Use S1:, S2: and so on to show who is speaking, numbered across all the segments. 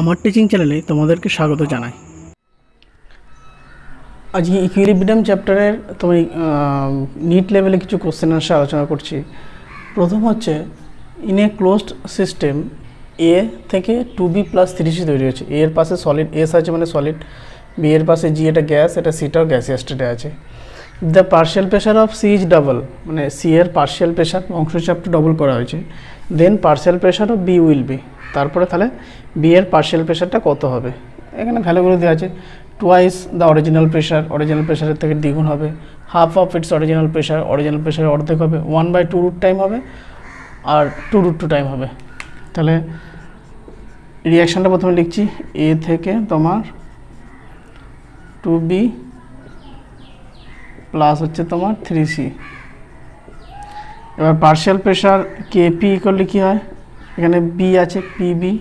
S1: আমার টিচিং চ্যানেলে তোমাদেরকে স্বাগত জানাই। আজকে ইকুইলিব্রিয়াম চ্যাপ্টারের তুমি নিট লেভেলে কিছু কোশ্চেন আনসার আলোচনা করছি। প্রথম হচ্ছে, ইন এ ক্লোজড সিস্টেম এ থেকে 2b + 3c তৈরি হচ্ছে। এ এর পাশে সলিড এস আছে মানে সলিড, বি এর পাশে জি এটা গ্যাস, এটা সিটাও গ্যাসিয়াস স্টেটে আছে। The partial pressure of C is double, মানে সি এর পার্শিয়াল প্রেশার অংশচাপটা ডবল করা হয়েছে। Then partial pressure of B will be, তারপরে তাহলে বি এর পার্শিয়াল প্রেশারটা কত হবে। এখানে ভ্যালুগুলো দেওয়া আছে। Twice the original pressure, original প্রেশারের থেকে দ্বিগুণ হবে। Half of its original pressure, original প্রেশারের অর্ধেক হবে। 1/2 রুট টাইম হবে আর 2√2 টাইম হবে। তাহলে রিয়াকশানটা প্রথমে লিখছি, এ থেকে তোমার 2b প্লাস হচ্ছে তোমার 3c। এবার পার্শিয়াল প্রেশার কেপি করলে কী হয়, এখানে বি আছে, পিবি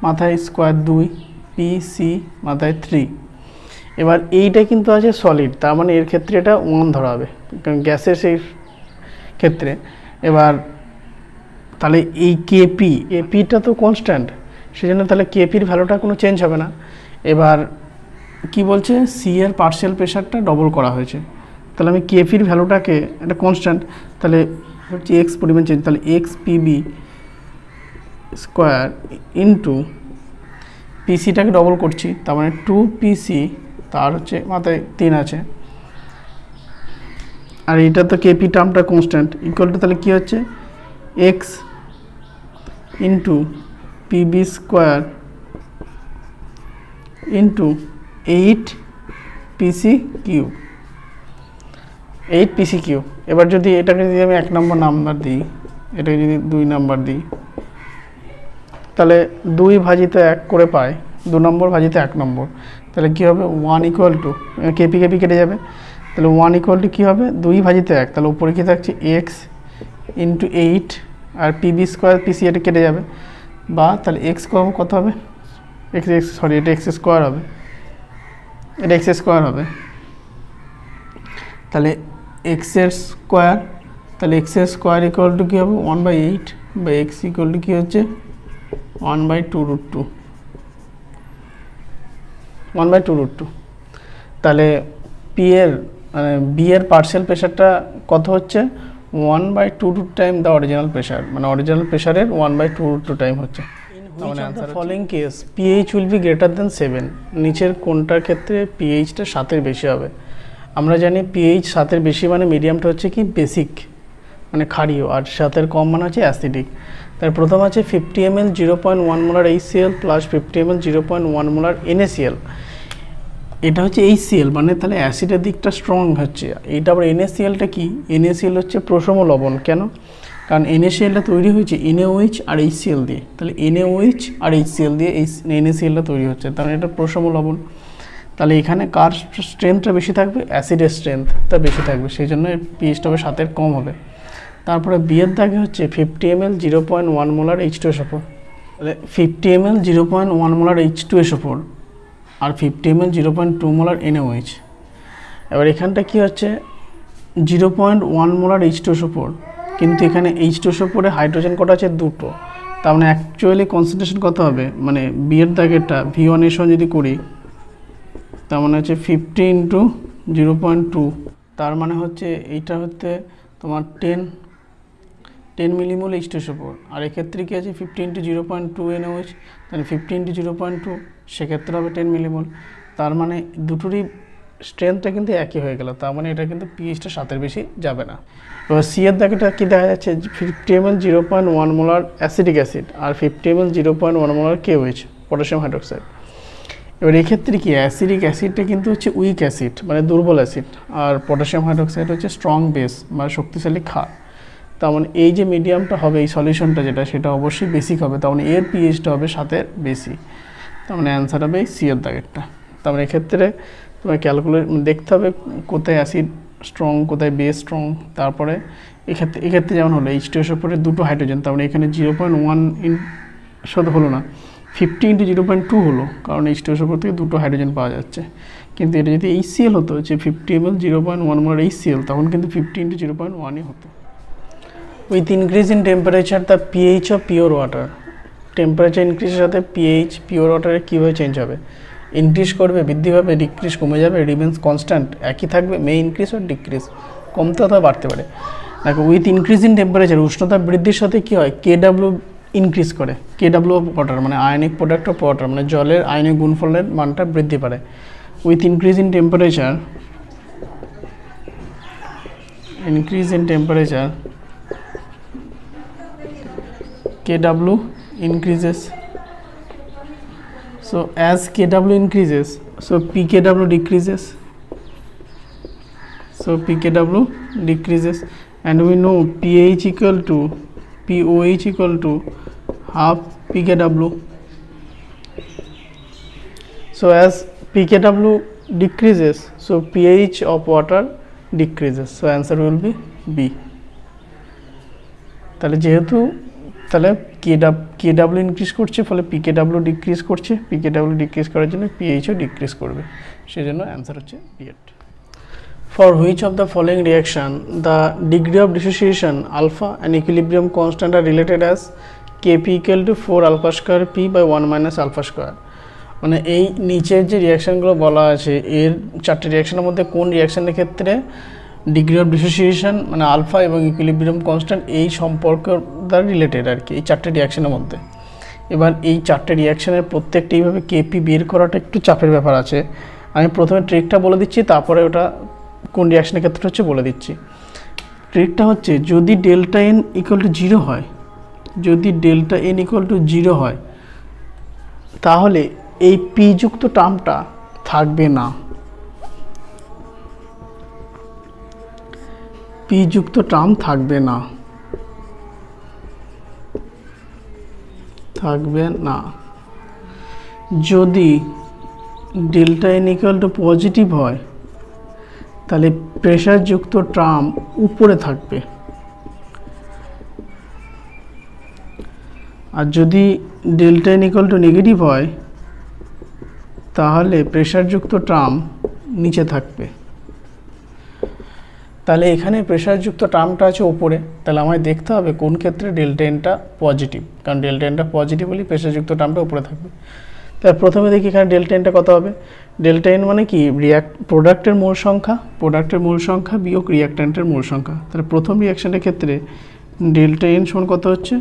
S1: মাথায় স্কোয়ার 2, পিসি মাথায় 3। এবার এইটা কিন্তু আছে সলিড, তার মানে এর ক্ষেত্রে এটা 1 ধরা হবে, কারণ গ্যাসের সেই ক্ষেত্রে। এবার তাহলে এই কেপিটা তো কনস্ট্যান্ট, সেজন্য তাহলে কেপির ভ্যালুটা কোনো চেঞ্জ হবে না। এবার কি বলছে, সি এর পার্শিয়াল প্রেশারটা ডবল করা হয়েছে, তাহলে আমি কেপির ভ্যালুটাকে, এটা কনস্ট্যান্ট, তাহলে হচ্ছে এক্স পরিমাণ চেঞ্জ, তাহলে এক্স পিবি স্কোয়ার ইন্টু পিসিটাকে ডবল করছি, তার মানে 2pc, তার হচ্ছে মাথায় 3 আছে, আর এটা তো কেপি টার্মটা কনস্ট্যান্ট, ইকুয়াল টু তাহলে কী হচ্ছে x into PB square into 8pc cube, 8pc cube. এবার যদি এটাকে যদি আমি 1 নম্বর নাম্বার দিই, এটাকে যদি 2 নম্বর দিই, তাহলে 2/1 করে পাই, 2 নম্বর ভাজিতে 1 নম্বর, তাহলে কী হবে 1 ইকুয়াল টু, কেপি কেটে যাবে, তাহলে 1 ইকুয়াল টু কী হবে 2/1, তাহলে উপরে কী থাকছে এক্স ইন্টু 8 আর পিবি স্কোয়ার, পিসি এটা কেটে যাবে, বা তাহলে এক্স কত হবে, এটা এক্স স্কোয়ার হবে, এটা এক্স স্কোয়ার হবে, তাহলে এক্সের স্কোয়ার, তাহলে এক্সের স্কোয়ার ইকুয়াল টু কী হবে 1/8, বা এক্স ইকুয়াল টু কী হচ্ছে 1/2√2, 1/2√2। তাহলে বি এর পার্শিয়াল প্রেশারটা কত হচ্ছে 1/2 টাইম দ্য অরিজিনাল প্রেশার, মানে অরিজিনাল প্রেশারের 1/2√2 টাইম হচ্ছে। Following case pH will be greater than 7, নিচের কোনটার ক্ষেত্রে পিএইচটা 7-এর বেশি হবে। আমরা জানি পিএইচ 7-এর বেশি মানে মিডিয়ামটা হচ্ছে কি বেসিক, মানে ক্ষারীয়, আর 7-এর কম মানে হচ্ছে অ্যাসিডিক। তার প্রথম আছে 50 ml 0.1 molar HCl plus 50 ml 0.1 molar NaCl। এটা হচ্ছে HCl, মানে তাহলে অ্যাসিডের দিকটা স্ট্রং হচ্ছে। এইটা আবার NaClটা কি, NaCl হচ্ছে প্রশম লবণ। কেন, কারণ NaClটা তৈরি হয়েছে NaOH আর HCl দিয়ে, তাহলে NaOH আর HCl দিয়ে এই NaClটা তৈরি হচ্ছে, তাহলে এটা প্রশম লবণ। তাহলে এখানে কার স্ট্রেংথটা বেশি থাকবে, অ্যাসিডের স্ট্রেংথটা বেশি থাকবে, সেই জন্য পিএইচটা হবে 7-এর কম হবে। তারপরে বিয়ের দাগে হচ্ছে 50 ml 0.1 মোলার H2SO4, তাহলে 50 ml 0.1 মোলার H2SO4 আর 50 ml 0.2 মোলার NaOH। এবার এখানটা কি হচ্ছে 0.1 মোলার H2SO4, কিন্তু এখানে H2SO4 এ হাইড্রোজেন কটা আছে 2টো, তার মানে অ্যাকচুয়ালি কনসেন্ট্রেশন কত হবে, মানে বিয়ের দাগেরটা V1 এর সঙ্গে যদি করি, তার মানে হচ্ছে 50 × 0.2, তার মানে হচ্ছে এইটা হচ্ছে তোমার 10 মিলিমোল H2SO4, আর এক্ষেত্রে কী আছে 50 × 0.2 NaOH, তাহলে 50 × 0.2 সেক্ষেত্রে হবে 10 মিলিমোল। তার মানে দুটোরই স্ট্রেংথটা কিন্তু একই হয়ে গেল, তার মানে এটা কিন্তু পিএইচটা 7-এর বেশি যাবে না। এবার সি এর দাগেটা কী দেখা যাচ্ছে 50 ml 0.1 মোলার অ্যাসিডিক অ্যাসিড আর 50 ml 0.1 molar KOH potassium hydroxide. এবার এক্ষেত্রে কি অ্যাসিডিক অ্যাসিডটা কিন্তু হচ্ছে উইক অ্যাসিড, মানে দুর্বল অ্যাসিড, আর পটাশিয়াম হাইড্রোক্সাইড হচ্ছে স্ট্রং বেস, মানে শক্তিশালী ক্ষার। তার মানে এই যে মিডিয়ামটা হবে, এই সলিউশনটা যেটা, সেটা অবশ্যই বেসিক হবে, তার মানে এর পিএইচটা হবে 7-এর বেশি, তার মানে অ্যান্সার হবে এই সি এর দাগেরটা। তার মানে এক্ষেত্রে তোমার ক্যালকুলেট দেখতে হবে কোথায় অ্যাসিড স্ট্রং, কোথায় বেস স্ট্রং। তারপরে এক্ষেত্রে যেমন হলো H2SO4 এর 2টো হাইড্রোজেন, তার মানে এখানে 0.1 সাথে হলো না, 50 × 0.2 হলো, কারণ H2SO4 থেকে 2টো হাইড্রোজেন পাওয়া যাচ্ছে। কিন্তু এটা যদি HCl হতো, যে 50 ml 0.1 মোলার HCl, তখন কিন্তু 50 × 0.1ই হতো। With increase in temperature, the pH of pure water temperature ইনক্রিজের সাথে পিএইচ পিওর ওয়াটারে কীভাবে চেঞ্জ হবে? ইনক্রিজ করবে, বৃদ্ধি পাবে, ডিক্রিজ কমে যাবে, রিমেন্স কনস্ট্যান্ট একই থাকবে, মে ইনক্রিজ আর ডিক্রিজ, কমতে অথবা বাড়তে পারে। দেখো উইথ ইনক্রিজ ইন টেম্পারেচার উষ্ণতা বৃদ্ধির সাথে কী হয়? কেডাব্লিউ ইনক্রিজ করে, কেডাব্লিউ অফ ওয়াটার মানে আয়নিক প্রোডাক্ট অফ ওয়াটার মানে জলের আয়নিক গুণফলের মানটা বৃদ্ধি পারে। With increase in temperature Kw increases. So as Kw increases, so Pkw decreases. And we know pH equal to POH equal to half Pkw. So as Pkw decreases, so pH of water decreases. So answer will be B. তাহলে যেহেতু তাহলে কেডাব্লিউ increase করছে, ফলে পিকেডাব্লিউ decrease করছে, পিকেডাব্লিউ decrease করার জন্য পিএইচও decrease করবে, সেই জন্য অ্যান্সার হচ্ছে B8. For which of the following reaction the degree of dissociation alpha and equilibrium constant are related as KP equal to 4 alpha square P by 1 minus alpha square. মানে এই নিচের যে রিয়াকশানগুলো বলা আছে এর চারটে রিয়াকশানের মধ্যে কোন রিয়াকশানের ক্ষেত্রে ডিগ্রি অফ ডিসোসিয়েশন মানে আলফা এবং ইকুইলিব্রিয়াম কনস্ট্যান্ট এই সম্পর্ক দ্বারা রিলেটেড আর কি, এই চারটে রিয়াকশানের মধ্যে। এবার এই চারটে রিয়াকশানের প্রত্যেকটা এইভাবে কেপি বের করাটা একটু চাপের ব্যাপার আছে। আমি প্রথমে ট্রিকটা বলে দিচ্ছি, তারপরে ওটা কোন রিয়াকশানের ক্ষেত্রে হচ্ছে বলে দিচ্ছি। ট্রিকটা হচ্ছে যদি ডেল্টা এন ইকুয়াল টু 0 হয়, যদি ডেল্টা এন ইকুয়াল টু 0 হয় তাহলে এই পি যুক্ত টার্মটা থাকবে না, পি যুক্ত টার্ম থাকবে না, যদি delta N equal to positive হয় তাহলে প্রেশার যুক্ত টার্ম উপরে থাকবে, আর যদি delta N equal to negative হয় তাহলে প্রেশার যুক্ত টার্ম নিচে থাকবে। তাহলে এখানে প্রেশারযুক্ত টার্মটা আছে উপরে, তাহলে আমায় দেখতে হবে কোন ক্ষেত্রে ডেল্টা এনটা পজিটিভ, কারণ ডেল্টা এনটা পজিটিভ হলে প্রেশারযুক্ত টার্মটা উপরে থাকবে। তাহলে প্রথমে দেখি এখানে ডেল্টা এনটা কত হবে। ডেল্টা এন মানে কি? প্রোডাক্টের মোল সংখ্যা বিয়োগ রিয়াক্ট্যান্টের মোল সংখ্যা। তাহলে প্রথম রিয়াকশনের ক্ষেত্রে ডেল্টা এন সমান কত হচ্ছে?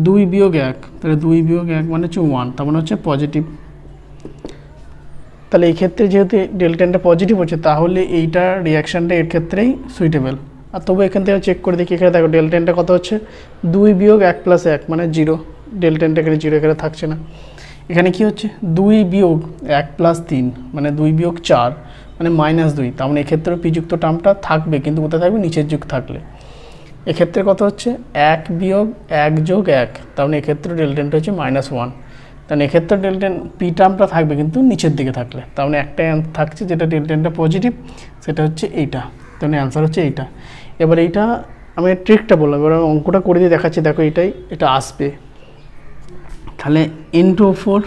S1: 2 বিয়োগ 1, তাহলে 2 বিয়োগ 1 মানে হচ্ছে 1, তার মানে হচ্ছে পজিটিভ। তাহলে এই ক্ষেত্রে যেহেতু ডেল্টা এনটা পজিটিভ হচ্ছে তাহলে এইটা রিয়াকশানটা এর ক্ষেত্রেই সুইটেবল। আর তবু এখান থেকে চেক করে দেখি, এখানে দেখো ডেল্টা এনটা কত হচ্ছে? 2 বিয়োগ 1 প্লাস 1 মানে 0, ডেল্টা এনটা এখানে 0 এখানে থাকছে না। এখানে কি হচ্ছে? 2 বিয়োগ 1 প্লাস 3 মানে 2 বিয়োগ 4 মানে -2, তার মানে এক্ষেত্রেও পিযুক্ত টার্মটা থাকবে, কিন্তু কোথায় থাকবে? নিচের যুগ থাকলে। এক্ষেত্রে কত হচ্ছে? 1 বিয়োগ 1 যোগ 1, তার মানে এক্ষেত্রে ডেল্টা এনটা হচ্ছে -1, তাহলে এক্ষেত্রে ডেল্টা এন পি টার্মটা থাকবে কিন্তু নিচের দিকে থাকলে, তার মানে একটাই থাকছে যেটা ডেল্টা এনটা পজিটিভ, সেটা হচ্ছে এইটা। তাহলে অ্যান্সার হচ্ছে এইটা। এবার এইটা আমি ট্রিকটা বললাম, এবার আমি অঙ্কটা করে দিয়ে দেখাচ্ছি। দেখো এটা আসবে। তাহলে N2O4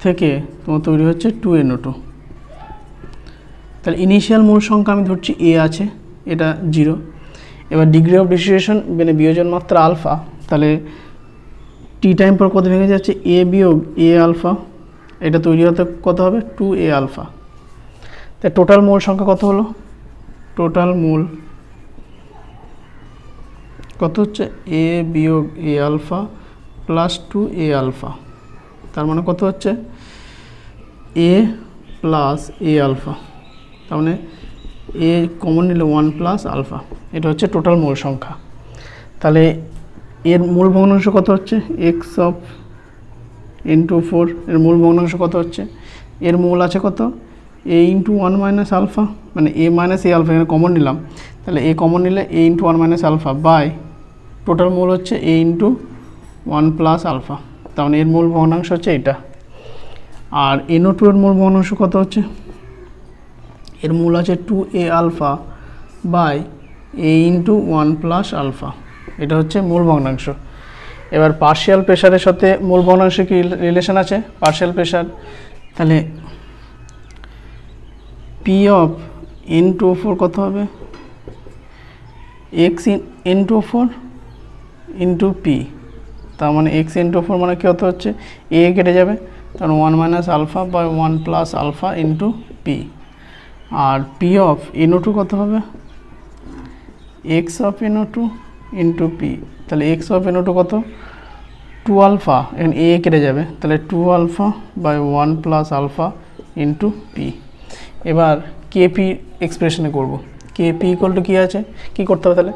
S1: থেকে তোমার তৈরি হচ্ছে 2NO2। তাহলে ইনিশিয়াল মূল সংখ্যা আমি ধরছি A আছে, এটা 0। এবার ডিগ্রি অফ ডিসোসিয়েশন মানে বিয়োজন মাত্রা আলফা, তাহলে টি টাইম পর কত ভেঙে যাচ্ছে? A বিয়োগ A আলফা, এটা তৈরি হতে কত হবে? 2A alpha. তাই টোটাল মোল সংখ্যা কত হলো? টোটাল মোল কত হচ্ছে? A বিয়োগ A alpha plus 2A alpha, তার মানে কত হচ্ছে? A প্লাস A আলফা, তার মানে A কমন নিলে 1 প্লাস আলফা, এটা হচ্ছে টোটাল মোল সংখ্যা। তাহলে এর মূল ভগ্নাংশ কত হচ্ছে? x অফ N2O4 এর মূল ভগ্নাংশ কত হচ্ছে? এর মূল আছে কত? A ইন্টু 1 মাইনাস আলফা, মানে A মাইনাস A আলফা এখানে কমন নিলাম, তাহলে A কমন নিলে A into 1 minus alpha by total মূল হচ্ছে A ইন্টু 1 প্লাস আলফা, তার মানে এর মূল ভগ্নাংশ হচ্ছে এইটা। আর NO2 এর মূল ভগ্নাংশ কত হচ্ছে? এর মূল আছে 2A alpha by A into 1 plus alpha, এটা হচ্ছে মূল ভগ্নাংশ। এবার পার্শিয়াল প্রেশারের সাথে মূল ভগ্নাংশ কি রিলেশন আছে? পার্শিয়াল প্রেশার, তাহলে P অফ N2O4 কত হবে? x in N2O4 into P, তার মানে এক্স ইন্টু ফোর মানে কত হচ্ছে, এ কেটে যাবে, কারণ 1 minus alpha by 1 plus alpha into P. আর পি অফ NO2 কত হবে, X of NO2 into P. তাহলে এক্স অফ NO2 কত, 2 আলফা, এখানে এ কেটে যাবে, তাহলে 2 alpha by 1 plus alpha into P. এবার কেপি এক্সপ্রেশনে করব। কেপি ইকুয়াল টু কী আছে, কী করতে হবে তাহলে,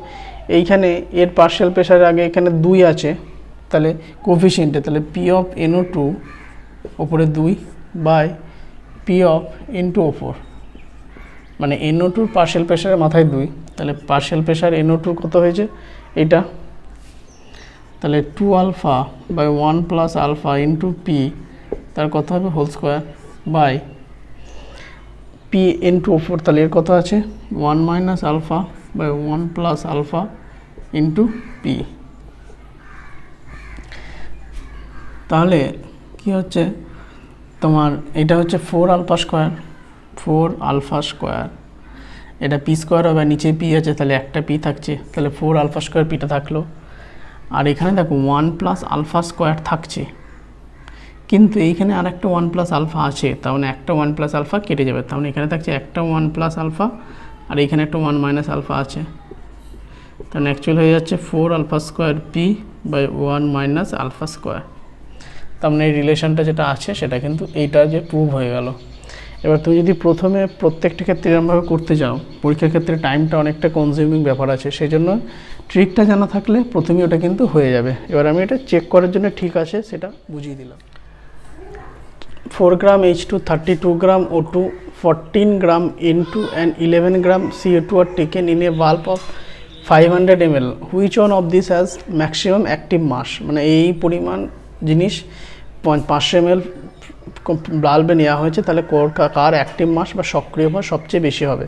S1: এইখানে এর পার্শিয়াল প্রেশারের আগে এখানে 2 আছে, তাহলে কোফিশিয়েন্টে, তাহলে পি অফ NO2 ওপরে 2 বাই পি অফ ইন্টু ওপর, মানে NO2 পার্শিয়াল প্রেশারের মাথায় 2, তাহলে পার্শিয়াল প্রেশার NO2 কত হয়েছে এটা, তাহলে 2 alpha by 1 plus alpha into P, তার কত হবে whole square by P into ওপর, তাহলে এর কত আছে 1 minus alpha by 1 plus alpha into P. তাহলে কি হচ্ছে তোমার, এটা হচ্ছে 4 আলফা স্কোয়ার, 4 আলফা স্কোয়ার, এটা পি স্কোয়ার হবে, নিচে পি আছে, তাহলে একটা পি থাকছে, তাহলে 4 আলফা স্কোয়ার পিটা থাকলো। আর এখানে দেখো 1 প্লাস আলফা স্কোয়ার থাকছে, কিন্তু এইখানে আর একটা 1 প্লাস আলফা আছে, তার মানে একটা 1 প্লাস আলফা কেটে যাবে, তার মানে এখানে থাকছে একটা 1 প্লাস আলফা, আর এখানে একটা 1 মাইনাস আলফা আছে, তাহলে অ্যাকচুয়াল হয়ে যাচ্ছে 4 alpha square P by 1 minus alpha square. তার মানে এই রিলেশনটা যেটা আছে সেটা কিন্তু এইটা যে প্রুভ হয়ে গেল। এবার তুমি যদি প্রথমে প্রত্যেকটা ক্ষেত্রে এরকমভাবে করতে যাও, পরীক্ষার ক্ষেত্রে টাইমটা অনেকটা কনজিউমিং ব্যাপার আছে, সেই জন্য ট্রিকটা জানা থাকলে প্রথমেই ওটা কিন্তু হয়ে যাবে। এবার আমি এটা চেক করার জন্য ঠিক আছে সেটা বুঝিয়ে দিলাম। 4 গ্রাম H2, 32 gram O2, 14 gram N2 and 11 gram CO2 are taken in a bulb of 500 ml. Which one of these has maximum active mass? মানে এই পরিমাণ জিনিস 500 ml বাল্বে নেওয়া হয়েছে, তাহলে কার অ্যাক্টিভ মাস বা সক্রিয় ভর সবচেয়ে বেশি হবে।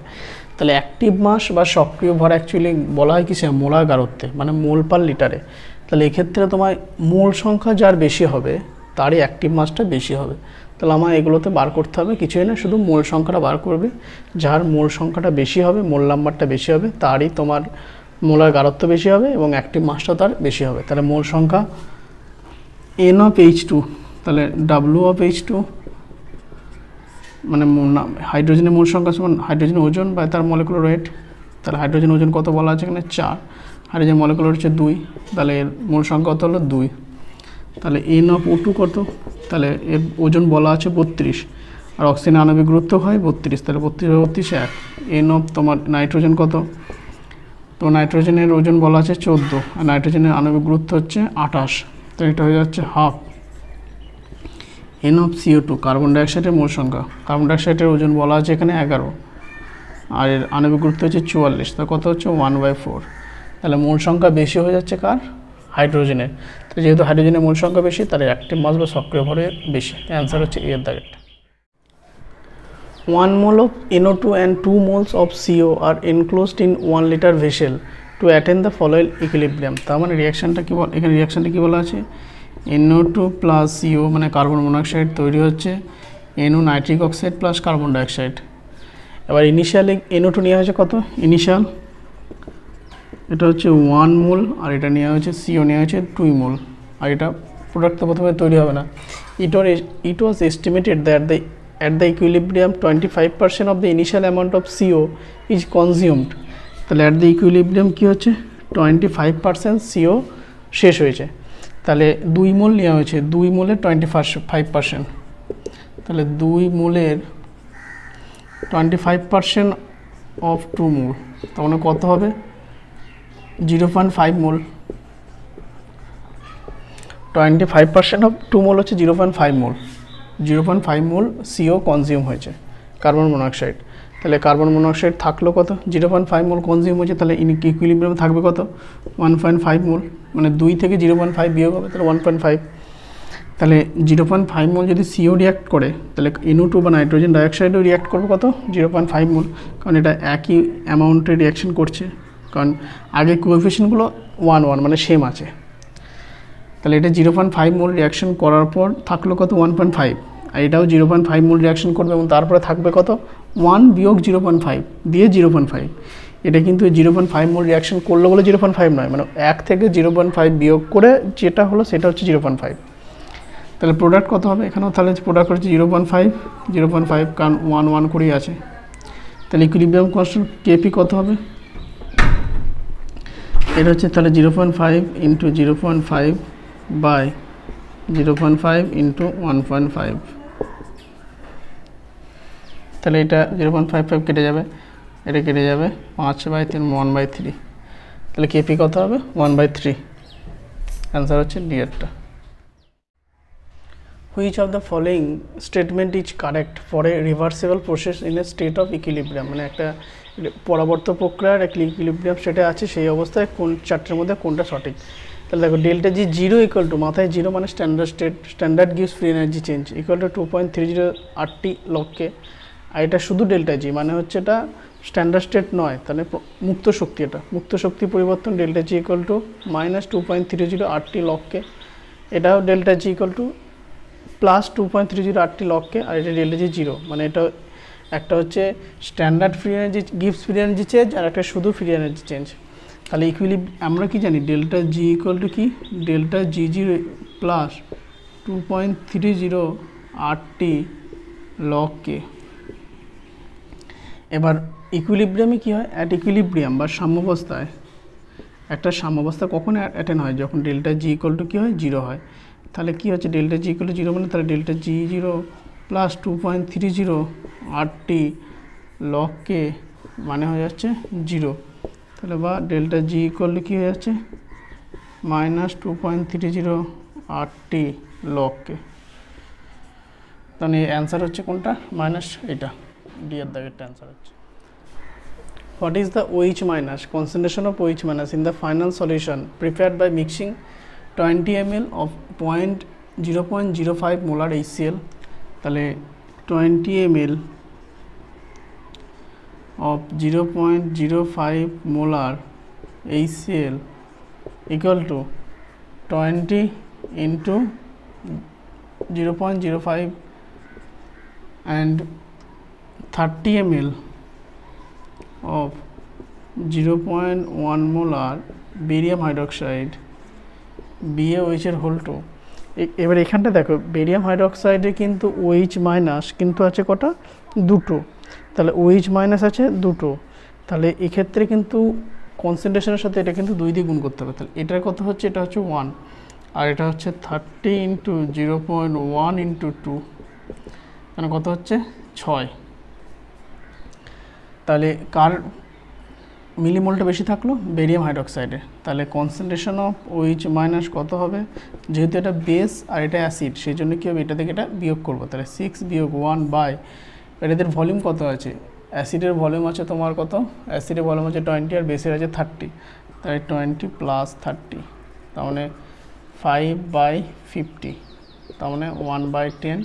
S1: তাহলে অ্যাক্টিভ মাস বা সক্রিয় ভর অ্যাকচুয়ালি বলা হয় কিসে, মোলার গারত্বে, মানে মোল পার লিটারে। তাহলে এক্ষেত্রে তোমার মোল সংখ্যা যার বেশি হবে তারই অ্যাক্টিভ মাসটা বেশি হবে। তাহলে আমার এগুলোতে বার করতে হবে, কিছুই না, শুধু মোল সংখ্যাটা বার করবে, যার মোল সংখ্যাটা বেশি হবে, মোল নাম্বারটা বেশি হবে, তারই তোমার মোলার গারত্ব বেশি হবে এবং অ্যাক্টিভ মাসটা তার বেশি হবে। তাহলে মোল সংখ্যা N অফ H2, তাহলে W অফ H2 মানে হাইড্রোজেনের মোল সংখ্যা সমান হাইড্রোজেনের ওজন বা তার মলিকুলার ওয়েট। তাহলে হাইড্রোজেন ওজন কত বলা আছে এখানে 4, হাইড্রোজেন মলিকুলার হচ্ছে 2, তাহলে এর মোল সংখ্যা কত হলো 2। তাহলে N অফ O2 কত, তাহলে এর ওজন বলা আছে 32, আর অক্সিজেনের আণবিক গুরুত্ব হয় 32, তাহলে 32 1। N অফ তোমার নাইট্রোজেন কত, তো নাইট্রোজেনের ওজন বলা আছে 14, আর নাইট্রোজেনের আণবিক গুরুত্ব হচ্ছে 28, তো এটা হয়ে যাচ্ছে half. N of CO2 carbon ডাইঅক্সাইডের মোল সংখ্যা, কার্বন ডাইঅক্সাইডের ওজন বলা আছে এখানে 11, আর এর আণবিক গুরুত্ব হচ্ছে 44, তা কত হচ্ছে 1/4। তাহলে মোল সংখ্যা বেশি হয়ে যাচ্ছে কার, হাইড্রোজেনের। তো যেহেতু হাইড্রোজেনের মোল সংখ্যা বেশি, তার অ্যাক্টিভ মাস বা সক্রিয় ভরে বেশি। অ্যান্সার হচ্ছে এর দাগেরটা। 1 mole of NO2 and 2 moles of CO are enclosed in 1 liter vessel to attain the following equilibrium. তার মানে রিয়াকশানটা কি বল, এখানে রিয়াকশানটা কি বলা আছে, NO2 প্লাস CO মানে কার্বন মনোক্সাইড তৈরি হচ্ছে NO nitric oxide plus carbon dioxide. এবার ইনিশিয়ালি NO2 নেওয়া হয়েছে কত, ইনিশিয়াল এটা হচ্ছে 1 মোল, আর এটা নেওয়া হয়েছে CO নেওয়া হয়েছে 2 মোল, আর এটা প্রোডাক্ট তো প্রথমে তৈরি হবে না। It was estimated that at the equilibrium 25% of the initial amount of CO is consumed. তাহলে at the equilibrium কি হচ্ছে 25% CO শেষ হয়েছে, তাহলে 2 মোল নেওয়া হয়েছে, 2 মোলের 25%, তাহলে 2 মোলের 25% অফ 2 মোল, তখন কত হবে 0.5 মোল। 25% অফ 2 মোল হচ্ছে 0.5 মোল, 0.5 মোল CO কনজিউম হয়েছে কার্বন মনোক্সাইড। তাহলে কার্বন মনোক্সাইড থাকলো কত, 0.5 মোল কনজিউম হয়েছে, তাহলে ইকুইলিব্রিয়াম থাকবে কত 1.5 মোল, মানে 2 থেকে 0.5 বিয়োগ হবে, তাহলে 1.5। তাহলে 0.5 মোল যদি CO রিয়াক্ট করে, তাহলে NO2 বা নাইট্রোজেন ডাইঅক্সাইডও রিয়াক্ট করবে কত 0.5 মোল, কারণ এটা একই অ্যামাউন্টে রিয়াকশন করছে, কারণ আগে কোএফিশিয়েন্টগুলো 1 মানে সেম আছে। তাহলে এটা 0.5 মোল রিয়াকশন করার পর থাকলো কত 1.5, আর এটাও 0.5 মোল রিয়াকশন করবে এবং তারপরে থাকবে কত 1 বিয়োগ 0.5 দিয়ে 0.5। এটা কিন্তু 0.5 মোল রিয়াকশন করলো বলে 0.5 নয়, মানে 1 থেকে 0.5 বিয়োগ করে যেটা হলো সেটা হচ্ছে 0.5। তাহলে প্রোডাক্ট কত হবে এখানেও? তাহলে প্রোডাক্ট হচ্ছে 0.5 কারণ 1 করেই আছে। তাহলে ইকুইলিব্রিয়াম কনস্ট্যান্ট কেপি কত হবে? এটা হচ্ছে তাহলে 0.5 ইন্টু 0.5 বাই 0.5 ইন্টু 1.5। তাহলে এটা 0.55 কেটে যাবে, এটা কেটে যাবে 5/3 1/3। তাহলে কেপি কত হবে? 1/3। অ্যান্সার হচ্ছে ডি এরটা। Which of the following statement is correct for a reversible process in a state of equilibrium? মানে একটা পরাবর্ত প্রক্রিয়ার একটা ইকুইলিব্রিয়াম স্টেটে আছে, সেই অবস্থায় কোন চারটের মধ্যে কোনটা সঠিক? তাহলে দেখো delta G zero equal to, মাথায় জিরো মানে standard state, standard gives free energy change equal to 2.30 RT লগকে। আর এটা শুধু ডেল্টা জি, মানে হচ্ছে এটা স্ট্যান্ডার্ড স্টেট নয়, তাহলে মুক্ত শক্তি, এটা মুক্ত শক্তি পরিবর্তন delta G equal to minus 2.30 RT লগকে। এটাও delta G equal to plus 2.30 RT লগকে। আর এটা ডেল্টা জি জিরো, মানে এটা একটা হচ্ছে standard free energy gives free energy change, আর একটা শুধু ফ্রি এনার্জি চেঞ্জ। তাহলে আমরা কি জানি ডেল্টা জি ইকুয়াল টু কি? Delta G zero plus 2.30 RT লগকে। এবার ইকুইলিব্রিয়ামে কী হয়? অ্যাট ইকুইলিব্রিয়াম বা সাম্যাবস্থায়, একটা সাম্যাবস্থা কখন অ্যাটেন্ড হয়? যখন ডেল্টা জি ইকুয়াল টু কী হয়? জিরো হয়। তাহলে কী হচ্ছে delta G equal two zero, মানে তাহলে delta G zero plus 2.30 RT লগকে মানে হয়ে যাচ্ছে জিরো। তাহলে বা ডেল্টা জি ইকুয়াল টু কী হয়ে যাচ্ছে? Minus 2.30 RT লগকে। তাহলে অ্যান্সার হচ্ছে কোনটা? মাইনাস এটা, ডি এর দাগেরটা অ্যান্সার হচ্ছে। What is the OH minus? Concentration of OH minus in the final solution prepared by mixing 20 ml of 0.05 molar HCl। তাহলে 20 ml of 0.05 molar HCl equal to 20 into 0.05 and 30 ml of 0.1 molar barium hydroxide BaOH এর whole to. এবার এখানটা দেখো barium হাইড্রোক্সাইডে কিন্তু OH minus কিন্তু আছে কটা? দুটো। তাহলে OH মাইনাস আছে দুটো, তাহলে এক্ষেত্রে কিন্তু কনসেন্ট্রেশনের সাথে এটা কিন্তু 2 দিয়ে গুণ করতে হবে। তাহলে এটার কত হচ্ছে? এটা হচ্ছে 1, আর এটা হচ্ছে 30 ইন্টু 0.1 ইন্টু 2, মানে কত হচ্ছে? 6। তাহলে কার মিলিমোলটা বেশি থাকলো? বেরিয়াম হাইড্রোক্সাইডে। তাহলে কনসেন্ট্রেশন অফ OH মাইনাস কত হবে? যেহেতু এটা বেস আর এটা অ্যাসিড, সেই জন্য কী হবে? এটা থেকে এটা বিয়োগ করবো। তাহলে 6 বিয়োগ 1 বাই, এটাদের ভলিউম কত আছে? অ্যাসিডের ভলিউম আছে তোমার কত? অ্যাসিডের ভলিউম আছে 20 আর বেসের আছে 30। তাহলে 20 প্লাস 30, তার মানে 5/50, তার মানে 1/10,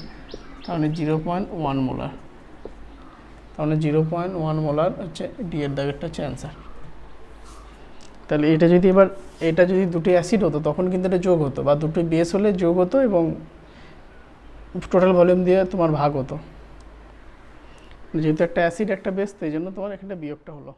S1: তার মানে 0.1 মোলার। তাহলে 0.1 মোলার হচ্ছে ডি এর দাগেরটা হচ্ছে অ্যান্সার। তাহলে এটা যদি এবার এটা যদি দুটি অ্যাসিড হতো তখন কিন্তু এটা যোগ হতো, বা দুটি বেস হলে যোগ হতো এবং টোটাল ভলিউম দিয়ে তোমার ভাগ হতো। যেহেতু একটা অ্যাসিড একটা বেস, তো এই জন্য তোমার এখানটা বিয়োগটা হলো।